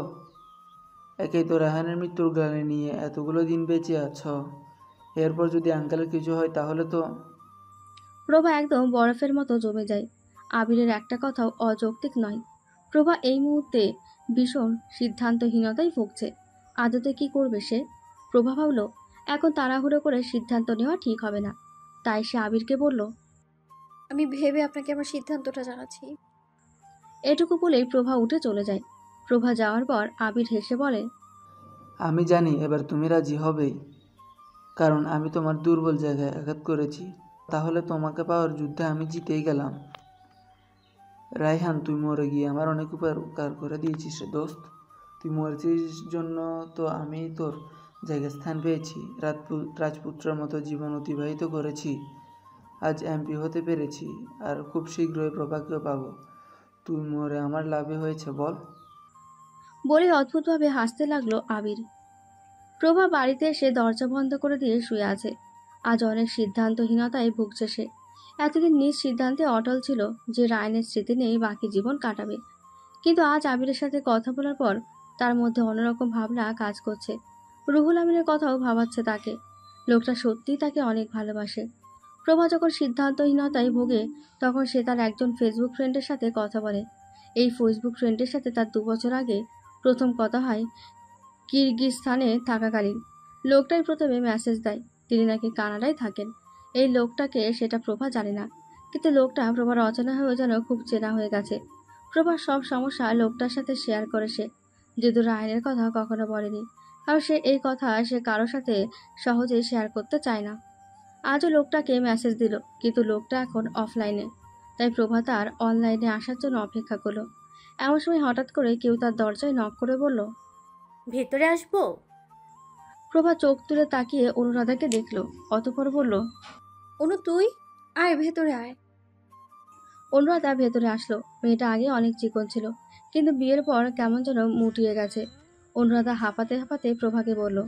Speaker 8: একেই তো রায়হানের মৃত্যুর গ্লানি নিয়ে এতগুলো দিন বেঁচে আছো, এরপর যদি আঙ্কেলের কিছু হয় তাহলে তো।
Speaker 1: প্রভা একদম বরফের মতো জমে যায়। আবিরের একটা কথাও অযৌক্তিক নয়। প্রভা এই মুহূর্তে ভীষণ সিদ্ধান্তহীনতায় ভুগছে। আদতে কি করবে সে? প্রভা ভাবল এখন তাড়াহুড়ো করে সিদ্ধান্ত নেওয়া ঠিক হবে না। তাই সে আবিরকে বলল,
Speaker 5: আমি ভেবে আপনাকে আমার সিদ্ধান্তটা জানাচ্ছি।
Speaker 1: এটুকু বলেই প্রভা উঠে চলে যায়। প্রভা যাওয়ার পর আবির হেসে বলে,
Speaker 8: আমি জানি এবার তুমি রাজি হবেই, কারণ আমি তোমার দুর্বল জায়গায় আঘাত করেছি। তাহলে তোমাকে পাওয়ার যুদ্ধে আমি জিতেই গেলাম। রায়হান, তুই মরে গিয়ে আমার অনেক উপকার করে দিয়েছিস রে দোস্ত। তুই মরেছিস জন্য তো আমি তোর জায়গায় স্থান পেয়েছি, রাজপুত্রের মতো জীবন অতিবাহিত করেছি, আজ এমপি হতে পেরেছি, আর খুব শীঘ্রই প্রভাকেও পাবো। তুই মরে আমার লাভে হয়েছে বল?
Speaker 1: বলে অদ্ভুতভাবে হাসতে লাগলো আবির। প্রভা বাড়িতে এসে দরজা বন্ধ করে দিয়ে শুয়ে আছে। আজ অনেক সিদ্ধান্তহীনতায় ভুগছে সে। এতদিন নিজ সিদ্ধান্তে অটল ছিল যে রায়নের স্মৃতি নেই বাকি জীবন কাটাবে। কিন্তু আজ আবিরের সাথে কথা বলার পর তার মধ্যে অন্যরকম ভাবনা কাজ করছে। রুহুল আমিনের কথাও ভাবাচ্ছে তাকে। লোকটা সত্যিই তাকে অনেক ভালোবাসে। প্রভা যখন সিদ্ধান্তহীনতায় ভোগে তখন সে তার একজন ফেসবুক ফ্রেন্ডের সাথে কথা বলে। এই ফেসবুক ফ্রেন্ডের সাথে তার 2 বছর আগে প্রথম কথা হয় কিরগিজস্তানে থাকাকালীন। লোকটাই প্রথমে মেসেজ দেয় তিনি নাকি কানাডায় থাকেন। এই লোকটাকে সেটা প্রভা জানে না, কিন্তু লোকটা প্রভার অচেনা হয়ে যেন খুব চেনা হয়ে গেছে। প্রভার সব সমস্যা লোকটার সাথে শেয়ার করে সে, যদিও রায়নের কথা কখনো বলেনি, কারণ সে এই কথা সে কারোর সাথে সহজে শেয়ার করতে চায় না। আজও লোকটাকে মেসেজ দিল, কিন্তু লোকটা এখন অফলাইনে। তাই প্রভা তার অনলাইনে আসার জন্য অপেক্ষা করলো। এমন সময় হঠাৎ করে কেউ তার দরজায় নক করে বলল,
Speaker 3: ভেতরে আসবো?
Speaker 1: প্রভা চোখ তুলে তাকিয়ে অনুরাধাকে দেখল, অতঃপর বলল,
Speaker 5: অনু তুই আয়, ভেতরে আয়।
Speaker 1: অনুরাধা ভেতরে আসলো। মেয়েটা আগে অনেক চিকন ছিল, কিন্তু বিয়ের পর কেমন যেন মুটিয়ে গেছে। অনুরাধা হাঁপাতে হাঁপাতে প্রভাকে বলল,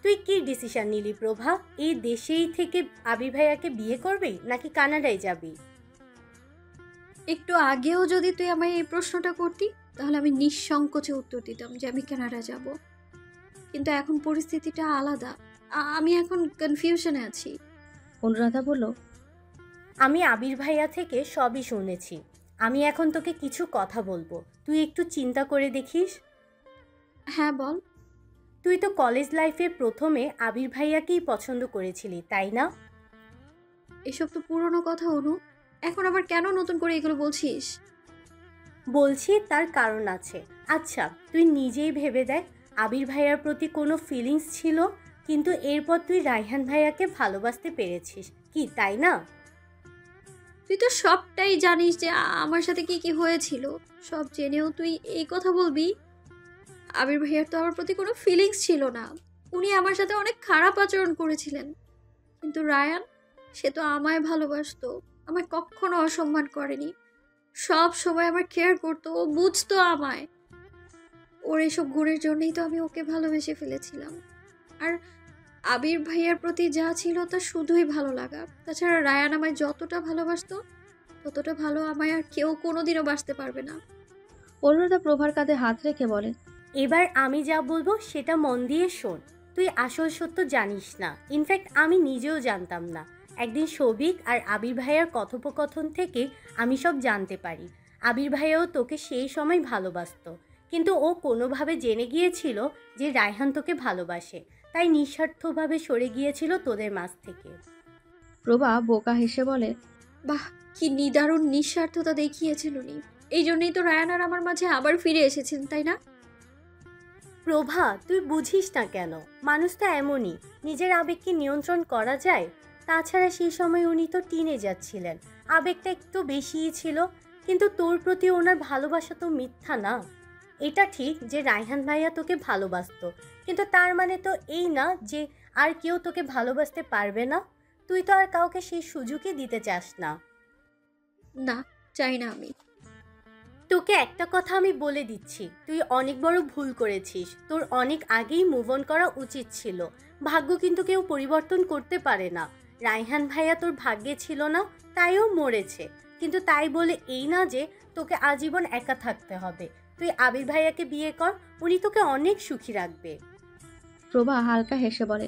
Speaker 3: তুই কি ডিসিশন নিলি প্রভা? এই দেশেই থেকে আবির ভাইয়াকে বিয়ে করবি নাকি কানাডায় যাবি?
Speaker 5: একটু আগেও যদি তুই আমায় এই প্রশ্নটা করতি তাহলে আমি নিঃসংকোচে উত্তর দিতাম যে আমি কানাডা যাব, কিন্তু এখন পরিস্থিতিটা আলাদা। আমি এখন কনফিউশনে আছি।
Speaker 1: অনুরাধা বলল,
Speaker 3: আমি আবির ভাইয়া থেকে সবই শুনেছি। আমি এখন তোকে কিছু কথা বলবো, তুই একটু চিন্তা করে দেখিস।
Speaker 5: হ্যাঁ বল।
Speaker 3: তুই তো কলেজ লাইফে প্রথমে আবির ভাইয়াকেই পছন্দ করেছিলি, তাই না?
Speaker 5: এসব তো পুরনো কথা অনু, এখন আবার কেন নতুন করে এগুলো বলছিস?
Speaker 3: বলছি তার কারণ আছে। আচ্ছা তুই নিজেই ভেবে দেখ, আবির ভাইয়ার প্রতি কোনো ফিলিংস ছিল, কিন্তু এরপর তুই রায়হান ভাইয়াকে ভালোবাসতে পেরেছিস, কি তাই না?
Speaker 5: তুই তো সবটাই জানিস যে আমার সাথে কি কি হয়েছিল। সব জেনেও তুই এই কথা বলবি? আবির ভাইয়ার তো আমার প্রতি কোনো ফিলিংস ছিল না, উনি আমার সাথে অনেক খারাপ আচরণ করেছিলেন। কিন্তু রায়ান, সে তো আমায় ভালোবাসতো, আমায় কখনো অসম্মান করেনি, সব সময় আমার কেয়ার করতো, ও বুঝতো আমায়। ওর এসব গুণের জন্যই তো আমি ওকে ভালোবেসে ফেলেছিলাম। আর আবির ভাইয়ার প্রতি যা ছিল তা শুধুই ভালো লাগা। তাছাড়া রায়ান আমায় যতটা ভালোবাসতো ততটা ভালো আমায় আর কেউ কোনোদিনও বাসতে পারবে না।
Speaker 1: অনুরাধা প্রভার কাঁধে হাত রেখে বলে,
Speaker 3: এবার আমি যা বলবো সেটা মন দিয়ে শোন। তুই আসল সত্য জানিস না, ইনফ্যাক্ট আমি নিজেও জানতাম না। একদিন সৌভিক আর আবির ভাইয়ার কথোপকথন থেকে আমি সব জানতে পারি। আবির ভাইয়াও তোকে সেই সময় ভালোবাসতো, কিন্তু ও কোনোভাবে জেনে গিয়েছিল যে রায়হান তোকে ভালোবাসে, তাই নিঃস্বার্থভাবে সরে গিয়েছিল তোদের মাঝ থেকে।
Speaker 1: প্রভা বোকা হেসে বলে,
Speaker 5: বাহ, কি নিদারুণ নিঃস্বার্থতা দেখিয়েছিল উনি। এই জন্যই তো রায়ান আর আমার মাঝে আবার ফিরে এসেছেন, তাই না?
Speaker 3: প্রভা, তুই বুঝিস না কেন? মানুষ তো এমনই, নিজের আবেগকে নিয়ন্ত্রণ করা যায়? তাছাড়া সেই সময় উনি তো টিনেজার ছিলেন, আবেগটা একটু বেশিই ছিল। কিন্তু তোর প্রতি ওনার ভালোবাসা তো মিথ্যা না। এটা ঠিক যে রায়হান ভাইয়া তোকে ভালোবাসতো, কিন্তু তার মানে তো এই না যে আর কেউ তোকে ভালোবাসতে পারবে না। তুই তো আর কাউকে সেই সুযোগই দিতে চাস না।
Speaker 5: না, চাই না আমি।
Speaker 3: তোকে একটা কথা আমি বলে দিচ্ছি, তুই অনেক বড় ভুল করেছিস। তোর অনেক আগেই মুভ অন করা উচিত ছিল। ভাগ্য কিন্তু কেউ পরিবর্তন করতে পারে না। রায়হান ভাইয়া তোর ভাগ্যে ছিল না, তাইও মরেছে। কিন্তু তাই বলে এই না যে তোকে আজীবন একা থাকতে হবে। তুই আবির ভাইয়াকে বিয়ে কর, উনি তোকে অনেক সুখী রাখবে।
Speaker 1: প্রভা হালকা হেসে বলে,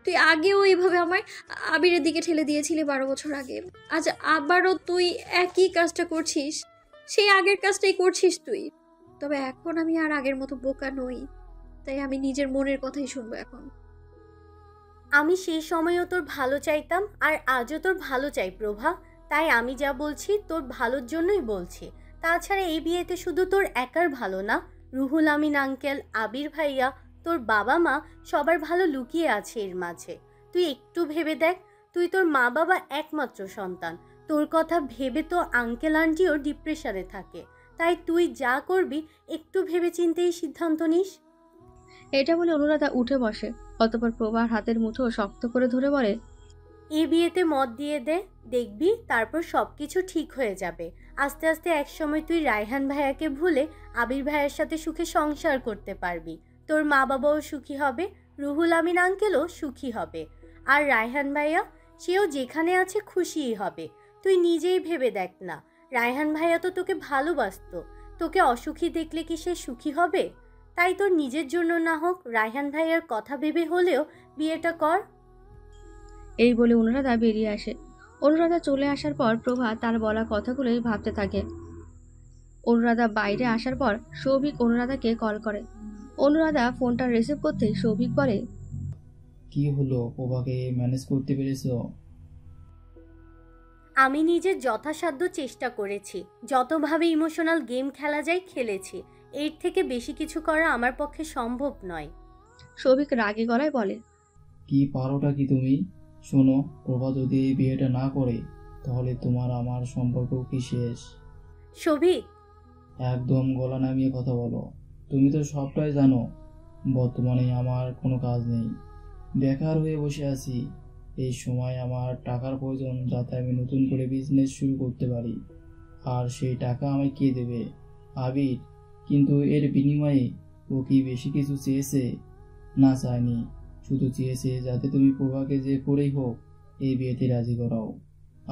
Speaker 5: তুই আগেও এইভাবে আমায় আবিরের দিকে ঠেলে দিয়েছিলি 12 বছর আগে। আজ আবারও তুই একই কাজটা করছিস, সেই আগের কাজটাই করছিস তুই। তবে এখন আমি আর আগের মতো বোকা নই, তাই আমি নিজের মনের কথাই শুনবো এখন।
Speaker 3: আমি সেই সময়ও তোর ভালো চাইতাম, আর আজও তোর ভালো চাই প্রভা। তাই আমি যা বলছি তোর ভালোর জন্যই বলছি। তাছাড়া এই বিয়েতে শুধু তোর একার ভালো না, রুহুল আমিন আঙ্কেল, আবির ভাইয়া, তোর বাবা মা সবার ভালো লুকিয়ে আছে এর মাঝে। তুই একটু ভেবে দেখ, তুই তোর মা বাবা একমাত্র সন্তান। তোর কথা ভেবে তো আঙ্কেল আন্টিও ডিপ্রেশনে থাকে। তাই তুই যা করবি একটু ভেবে চিন্তেই সিদ্ধান্ত নিস।
Speaker 1: এটা বলে অনুরাধা উঠে বসে। অতঃপর প্রভার হাতের মুঠো শক্ত করে ধরে বলে,
Speaker 3: এই বিয়েতে মত দিয়ে দে, দেখবি তারপর সব কিছু ঠিক হয়ে যাবে। আস্তে আস্তে একসময় তুই রায়হান ভাইয়াকে ভুলে আবির ভাইয়ের সাথে সুখে সংসার করতে পারবি। তোর মা বাবাও সুখী হবে, রুহুল আমিন আঙ্কেলও সুখী হবে, আর রায়হান ভাইয়া সেও যেখানে আছে খুশিই হবে। তুই নিজেই ভেবে দেখ না, রায়হান ভাইয়া তো তোকে ভালোবাসতো। তোকে অসুখী দেখলে কি সে সুখী হবে? তাই তোর নিজের জন্য না হোক, রায়হান ভাইয়ার কথা ভেবে হলেও বিয়েটা কর।
Speaker 1: এই বলে অনুরাধা বেরিয়ে আসে। অনুরাধা চলে আসার পর প্রভা তার বলা কথাগুলোই ভাবতে থাকে। অনুরাধা বাইরে আসার পর সৌভিক অনুরাধাকে কল করে। অনুরাধা ফোনটা রিসিভ করতেই সৌভিক বলে,
Speaker 2: কি হলো, প্রভাকে ম্যানেজ করতে পেরেছো?
Speaker 3: আমি নিজের যথাসাধ্য চেষ্টা করেছি, যতভাবে ইমোশনাল গেম খেলা যায় খেলেছি। এর থেকে বেশি কিছু করা আমার পক্ষে সম্ভব নয়।
Speaker 1: সৌভিক রাগী গলায় বলে,
Speaker 2: কি পারোটা কি তুমি? শোনো, প্রভা যদি এই বিয়েটা না করে তাহলে তোমার আমার সম্পর্ক কি শেষ?
Speaker 3: শোভিক,
Speaker 2: একদম গলা নামিয়ে কথা বলো। তুমি তো সবটাই জানো। বর্তমানে আমার কোনো কাজ নেই, বেকার হয়ে বসে আছি। এই সময় আমার টাকার প্রয়োজন, যাতে আমি নতুন করে বিজনেস শুরু করতে পারি। আর সেই টাকা আমায় কে দেবে? আবির। কিন্তু এর বিনিময়ে ও কি বেশি কিছু চেয়েছে? না, চায়নি। শুধু চেয়েছে যাতে তুমি প্রভাকে যে করেই হোক এই বিয়েতে রাজি করাও।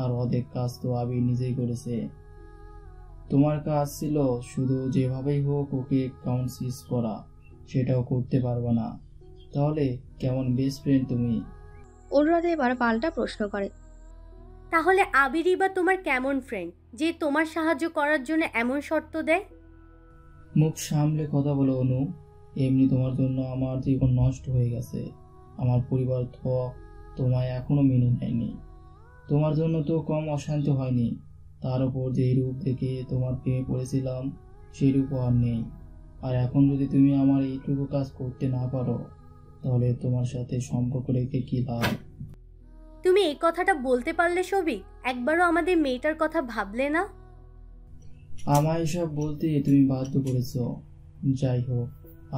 Speaker 2: আর অর্ধেক কাজ তো আবির নিজেই করেছে। তোমার কাজ ছিল শুধু যেভাবেই হোক ওকে কনভিন্স করা, সেটাও করতে পারবে না। তাহলে কেমন বেস্ট ফ্রেন্ড তুমি?
Speaker 1: অনুরাধা এবার পাল্টা প্রশ্ন করে,
Speaker 3: তাহলে আবিরই বা তোমার কেমন ফ্রেন্ড যে তোমার সাহায্য করার জন্য এমন শর্ত দেয়?
Speaker 2: মুখ সামলে কথা বলো অনু। এমনি তোমার জন্য আমার জীবন নষ্ট হয়ে গেছে। আমার পরিবার তো তোমায় এখনো মেনে নেয়নি। তোমার জন্য তো কম অশান্তি হয়নি। তার উপর যেই রূপ দেখে তোমার প্রেমে পড়েছিলাম সেই রূপ আর নেই। আর এখন যদি তুমি আমার এইটুকু কাজ করতে না পারো তাহলে তোমার সাথে সম্পর্ক রেখে কি লাভ?
Speaker 3: তুমি এই কথাটা বলতে পারলে শোভিক? একবারও আমাদের মেয়েটার কথা ভাবলে না?
Speaker 2: আমায় এসব বলতে তুমি বাধ্য করেছো। যাই হোক,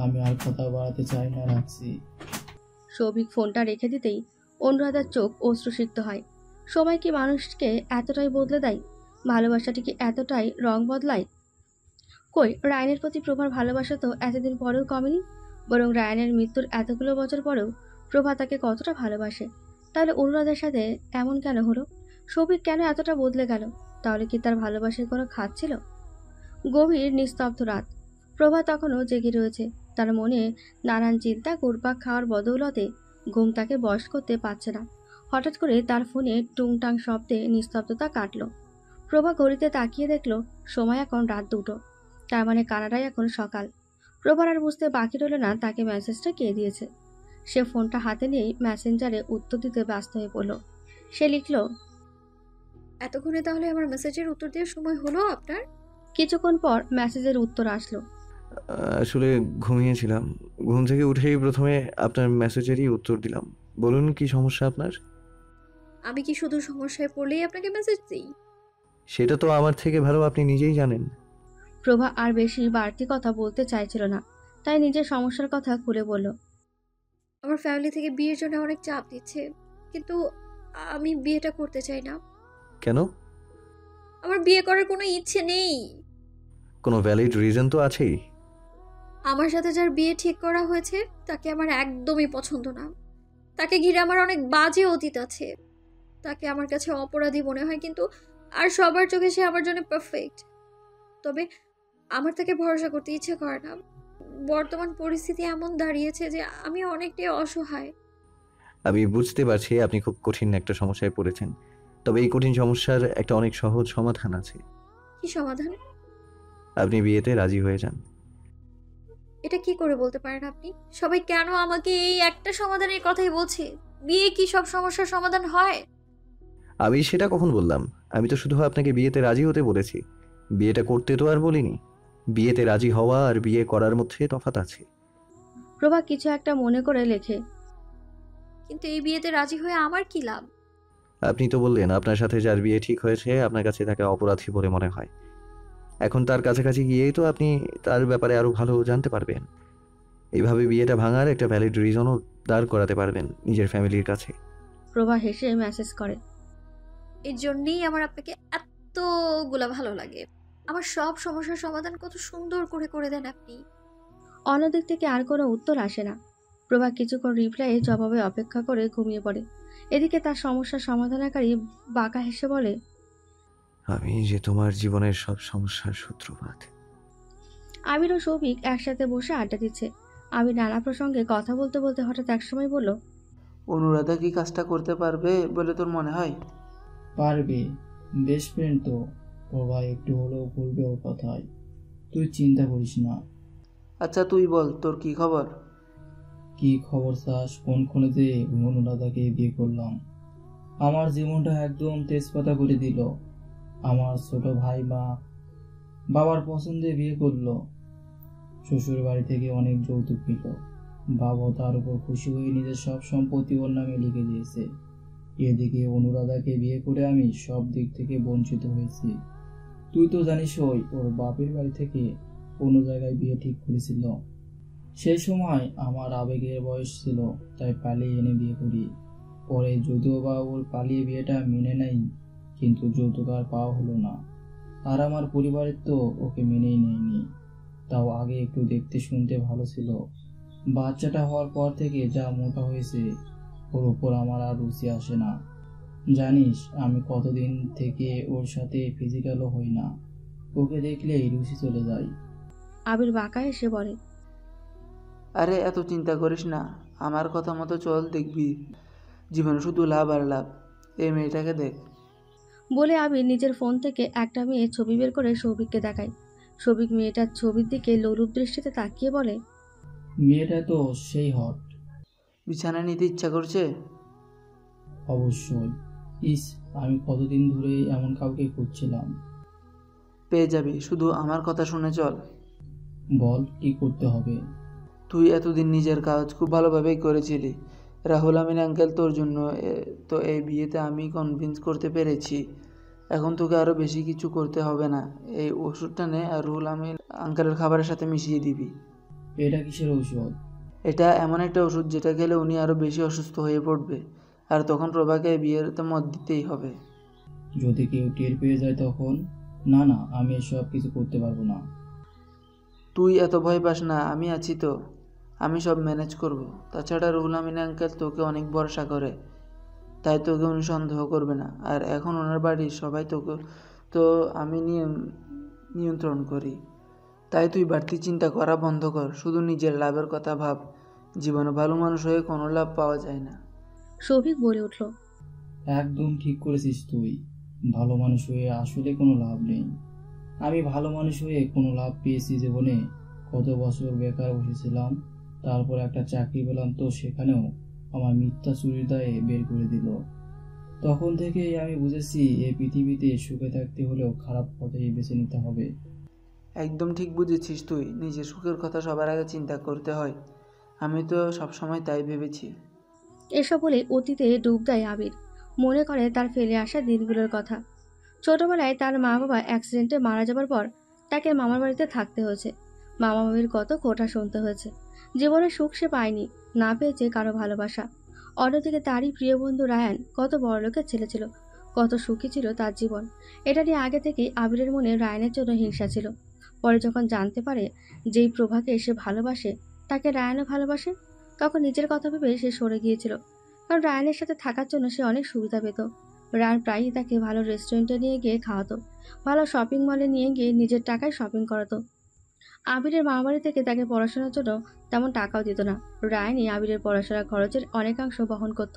Speaker 2: আমি আর কথা বাড়াতে চাই না, রাখছি।
Speaker 1: সৌভিক ফোনটা রেখে দিতেই অনুরাধার চোখ অশ্রুসিক্ত হয়। সময় কি মানুষকে এতটাই বদলে দেয়? ভালোবাসাটি কি এতটাই রং বদলায়? কই, রায়ানের প্রতি প্রভার ভালোবাসা তো এতদিন পরেও কমেনি। বরং রায়ানের মৃত্যুর এতগুলো বছর পরেও প্রভা তাকে কতটা ভালোবাসে। তাহলে অনুরাধার সাথে এমন কেন হলো? সৌভিক কেন এতটা বদলে গেল? তাহলে কি তার ভালোবাসার কোনো খাত ছিল? গভীর নিস্তব্ধ রাত। প্রভা তখনও জেগে রয়েছে। তার মনে নানান চিন্তা ঘুরপাক খাওয়ার বদৌলতে ঘুম তাকে বশ করতে পারছে না। হঠাৎ করে তার ফোনে টুংটাং শব্দে নিস্তব্ধতা কাটল। প্রভা ঘড়িতে তাকিয়ে দেখল সময় এখন রাত 2টো। তার মানে কানাডায় এখন সকাল। প্রভার আর বুঝতে বাকি রইল না তাকে মেসেজটা কে দিয়েছে। সে ফোনটা হাতে নিয়েই মেসেঞ্জারে উত্তর দিতে ব্যস্ত হয়ে পড়ল। সে লিখল,
Speaker 5: এতক্ষণে তাহলে আমার মেসেজের উত্তর দেওয়ার সময় হলো আপনার?
Speaker 1: কিছুক্ষণ পর মেসেজের উত্তর আসলো।
Speaker 7: আসলে ঘুমিয়েছিলাম, ঘুম থেকে উঠেই প্রথমে আপনার মেসেজেরই উত্তর দিলাম। বলুন, কি সমস্যা আপনার?
Speaker 5: আমি কি শুধু সমস্যায় পড়লেই আপনাকে মেসেজ দিই?
Speaker 7: সেটা তো আমার থেকে ভালো আপনি নিজেই জানেন।
Speaker 1: প্রভা আর বেশি বাড়তি কথা বলতে চাইছিল না, তাই নিজের সমস্যার কথা খুলে বলল।
Speaker 5: আমার ফ্যামিলি থেকে বিয়ের জন্য অনেক চাপ দিচ্ছে, কিন্তু আমি বিয়েটা করতে চাই না।
Speaker 7: কেন?
Speaker 5: আমার বিয়ে করার কোনো ইচ্ছে নেই।
Speaker 7: কোনো ভ্যালিড রিজন তো আছেই।
Speaker 5: আমার সাথে যার বিয়ে ঠিক করা হয়েছে তাকে আমার একদমই পছন্দ না। তাকে ঘিরে আমার অনেক বাজে অতীত আছে। তাকে আমার কাছে অপরাধী মনে হয়, কিন্তু আর সবার চোখে সে আমার জন্য পারফেক্ট। তবে আমার তাকে ভরসা করতে ইচ্ছে করে না। বর্তমান পরিস্থিতি এমন দাঁড়িয়েছে যে আমি অনেকটাই অসহায়।
Speaker 7: আমি বুঝতে পারছি আপনি খুব কঠিন একটা সমস্যায় পড়েছেন, তবে এই কঠিন সমস্যার একটা অনেক সহজ সমাধান আছে।
Speaker 5: কি সমাধান?
Speaker 7: আপনি বিয়েতে রাজি হয়ে যান।
Speaker 5: এটা কি করে বলতে পারেন আপনি? সবাই কেন আমাকে এই একটা সমাধানের কথাই বলছে? বিয়ে কি সব সমস্যার সমাধান হয়?
Speaker 7: আমি সেটা কখন বললাম? আমি তো শুধু আপনাকে বিয়েতে রাজি হতে বলেছি, বিয়েটা করতে তো আর বলিনি। বিয়েতে রাজি হওয়া আর বিয়ে করার মধ্যে তফাৎ আছে।
Speaker 1: প্রভা কিছু একটা মনে করে লেখে।
Speaker 5: কিন্তু এই বিয়েতে রাজি হয়ে আমার কি লাভ?
Speaker 7: আপনি তো বললেন আপনার সাথে যার বিয়ে ঠিক হয়েছে আপনার কাছে তাকে অপরাধী বলে মনে হয়। এখন তার কাছাকাছি গিয়েই তো আপনি তার ব্যাপারে আরো ভালো জানতে পারবেন। এইভাবে বিয়েটা ভাঙার একটা ভ্যালিড রিজনও দাঁড় করাতে পারবেন নিজের ফ্যামিলির কাছে।
Speaker 1: প্রভা হেসে মেসেজ করে।
Speaker 5: এর জন্যই আমার আপনাকে এতগুলা ভালো লাগে। আমার সব সমস্যার সমাধান কত সুন্দর করে করে দেন আপনি।
Speaker 1: অন্যদিক থেকে আর কোনো উত্তর আসে না। প্রভা কিছুক্ষণ রিপ্লাইয়ে জবাবে অপেক্ষা করে ঘুমিয়ে পড়ে। এদিকে তার সমস্যার সমাধানকারী বাঁকা হেসে বলে,
Speaker 7: আমি যে তোমার জীবনের সব সমস্যার সূত্রপাত।
Speaker 1: আবির ও সৌভিক একসাথে বসে আড্ডা দিচ্ছে। আবির নানা প্রসঙ্গে কথা বলতে বলতে হঠাৎ একসময় বলল,
Speaker 8: অনুরাধা কি কাজটা করতে পারবে বলে তোর মনে হয়?
Speaker 2: পারবে, বেস্ট ফ্রেন্ড তো। প্রভা একটু হলেও বলবে ওর কথায়, তুই চিন্তা করিস না।
Speaker 8: আচ্ছা তুই বল, তোর কি খবর?
Speaker 2: কি খবর চাস? কোনক্ষণে যে অনুরাধাকে বিয়ে করলাম, আমার জীবনটা একদম তেজপাতা করে দিল। আমার ছোট ভাই বাবার পছন্দে বিয়ে করলো। শ্বশুর বাড়ি থেকে অনেক যৌতুক পেল। বাবা তার উপর খুশি হয়ে নিজের সব সম্পত্তি ওর নামে লিখে দিয়েছে। এদিকে অনুরাধাকে বিয়ে করে আমি সব দিক থেকে বঞ্চিত হয়েছি। তুই তো জানিস ওর বাপের বাড়ি থেকে কোনো জায়গায় বিয়ে ঠিক করেছিল। সেই সময় আমার আবেগের বয়স ছিল, তাই পালিয়ে এনে বিয়ে করি। পরে যদিও বা ওর পালিয়ে বিয়েটা মেনে নেই, কিন্তু যৌতুক আর পাওয়া হলো না। আর আমার পরিবারের তো ওকে মেনেই নেয়নি। তাও আগে একটু দেখতে শুনতে ভালো ছিল। বাচ্চাটা হওয়ার পর থেকে যা মোটা হয়েছে, ওর উপর আমার আর রুচি আসে না। জানিস আমি কতদিন থেকে ওর সাথে ফিজিক্যালও হই না। ওকে দেখলেই রুচি চলে যায়।
Speaker 1: আবির বাঁকা হেসে বলে,
Speaker 8: আরে এত চিন্তা করিস না, আমার কথা মতো চল, দেখবি জীবনে শুধু লাভ আর লাভ। এই মেয়েটাকে দেখ।
Speaker 1: বলে আবির নিজের ফোন থেকে একটা মেয়ের ছবি বের করে সৌভিককে দেখায়। সৌভিক মেয়েটার ছবির দিকে লোলুপ দৃষ্টিতে তাকিয়ে বলে,
Speaker 2: মেয়েটা তো সেই হট।
Speaker 8: বিছানায় নিতে ইচ্ছা করছে?
Speaker 2: অবশ্যই। ইস, আমি কতদিন ধরে এমন কাউকে খুঁজছিলাম।
Speaker 8: পেয়ে যাবি, শুধু আমার কথা শুনে চল।
Speaker 2: বল কি করতে হবে?
Speaker 8: তুই এতদিন নিজের কাজ খুব ভালোভাবেই করেছিলি। রাহুল আমিন আঙ্কেল তোর জন্য তো এই বিয়েতে আমি কনভিন্স করতে পেরেছি। এখন তোকে আরও বেশি কিছু করতে হবে না। এই ওষুধটা নে আর রুহুল আমিন আঙ্কেলের খাবারের সাথে মিশিয়ে দিবি।
Speaker 2: এটা কিসের ঔষধ?
Speaker 8: এটা এমন একটা ওষুধ যেটা খেলে উনি আরও বেশি অসুস্থ হয়ে পড়বে, আর তখন প্রভাকে বিয়েতে মত দিতেই হবে।
Speaker 2: যদি কেউ টের পেয়ে যায় তখন? না না, আমি এসব কিছু করতে পারবো না।
Speaker 8: তুই এত ভয় পাস না, আমি আছি তো, আমি সব ম্যানেজ করব। তাছাড়া রুহুল আমিন আঙ্কেল তোকে অনেক ভরসা করে, তাই তোকে উনি সন্দেহ করবে না। আর এখন ওনার বাড়ির সবাই তোকে তো আমি নিয়ন্ত্রণ করি। তাই তুই বাড়তি চিন্তা করা বন্ধ কর, শুধু নিজের লাভের কথা ভাব। জীবনে ভালো মানুষ হয়ে কোনো লাভ পাওয়া যায় না।
Speaker 1: সৌভিক বলে উঠল,
Speaker 2: একদম ঠিক করেছিস তুই। ভালো মানুষ হয়ে আসলে কোনো লাভ নেই। আমি ভালো মানুষ হয়ে কোনো লাভ পেয়েছি জীবনে? কত বছর বেকার বসেছিলাম, তারপর একটা চাকরি পেলাম, তো সেখানেও আমার মিথ্যা চুরির দায়ে বের করে দিল। তখন থেকেই আমি বুঝেছি এই পৃথিবীতে সুখে থাকতে হলেও খারাপ পথেই বেছে নিতে হবে।
Speaker 8: একদম ঠিক বুঝেছিস তুই, নিজের সুখের কথা সবার আগে চিন্তা করতে হয়। আমি তো সবসময় তাই ভেবেছি।
Speaker 1: এসব বলে অতীতে ডুব দেয় আবির। মনে করে তার ফেলে আসা দিনগুলোর কথা। ছোটবেলায় তার মা বাবা অ্যাক্সিডেন্টে মারা যাবার পর তাকে মামার বাড়িতে থাকতে হয়েছে। মামা মামির কত কথা শুনতে হয়েছে। জীবনে সুখ সে পায়নি, না পেয়েছে কারো ভালোবাসা। অন্যদিকে তারই প্রিয় বন্ধু রায়ান কত বড়লোকের ছেলে ছিল, কত সুখী ছিল তার জীবন। এটা নিয়ে আগে থেকেই আবিরের মনে রায়ানের জন্য হিংসা ছিল। পরে যখন জানতে পারে যেই প্রভাকে সে ভালোবাসে তাকে রায়ানও ভালোবাসে, তখন নিজের কথা ভেবে সে সরে গিয়েছিল। কারণ রায়ানের সাথে থাকার জন্য সে অনেক সুবিধা পেত। রায়ান প্রায়ই তাকে ভালো রেস্টুরেন্টে নিয়ে গিয়ে খাওয়াতো, ভালো শপিং মলে নিয়ে গিয়ে নিজের টাকায় শপিং করাতো। আবিরের মামাবাড়ি থেকে তাকে পড়াশোনার জন্য তেমন টাকাও দিত না। রায়ানই আবিরের পড়াশোনার খরচের অনেকাংশ বহন করত।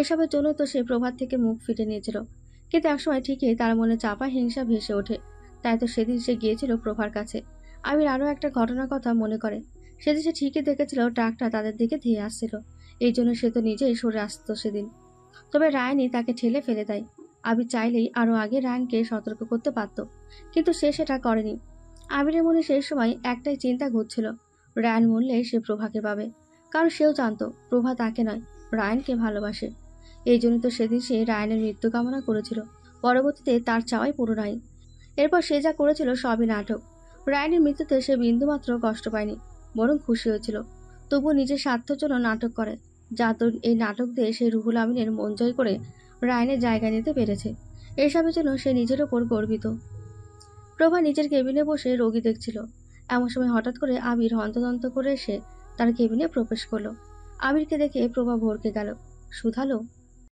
Speaker 1: এসবের জন্য তো সে প্রভাত থেকে মুখ ফিটে নিয়েছিল, কিন্তু একসময় ঠিকই তার মনে চাপা হিংসা ভেসে ওঠে। তাই তো সেদিন সে গিয়েছিল প্রভার কাছে। আবির আরও একটা ঘটনার কথা মনে করে। সেদিন সে ঠিকই দেখেছিল ট্রাকটা তাদের দিকে ধেয়ে আসছিল, এই জন্য সে তো নিজেই সরে আসতো সেদিন। তবে রায়ানই তাকে ঠেলে ফেলে দেয়। আবির চাইলেই আরো আগে রায়ানকে সতর্ক করতে পারত, কিন্তু সে সেটা করেনি। আবিরের মনে সেই সময় একটাই চিন্তা ঘুরছিল, রায়ান মরলে সে প্রভাকে পাবে, কারণ সেও জানতো প্রভা তাকে নয়, রায়ানকে ভালোবাসে। এই জন্য তো সেদিন সে রায়ানের মৃত্যু কামনা করেছিল। পরবর্তীতে তার চাওয়াই পূরণ হয়। এরপর সে যা করেছিল সবই নাটক। রায়ানের মৃত্যুতে সে বিন্দুমাত্র কষ্ট পায়নি, বরং খুশি হয়েছিল। তবুও নিজের স্বার্থের জন্য নাটক করে, যা তো এই নাটক দিয়ে সে রুহুল আমিনের মন জয় করে রায়ানের জায়গা নিতে পেরেছে। এসবের জন্য সে নিজের ওপর গর্বিত। প্রভা নিজের কেবিনে বসে রোগী দেখছিল। এমন সময় হঠাৎ করে আবির হন্তদন্ত করে এসে তার কেবিনে প্রবেশ করলো। আবিরকে দেখে প্রভা ভরকে গেল। শুধালো,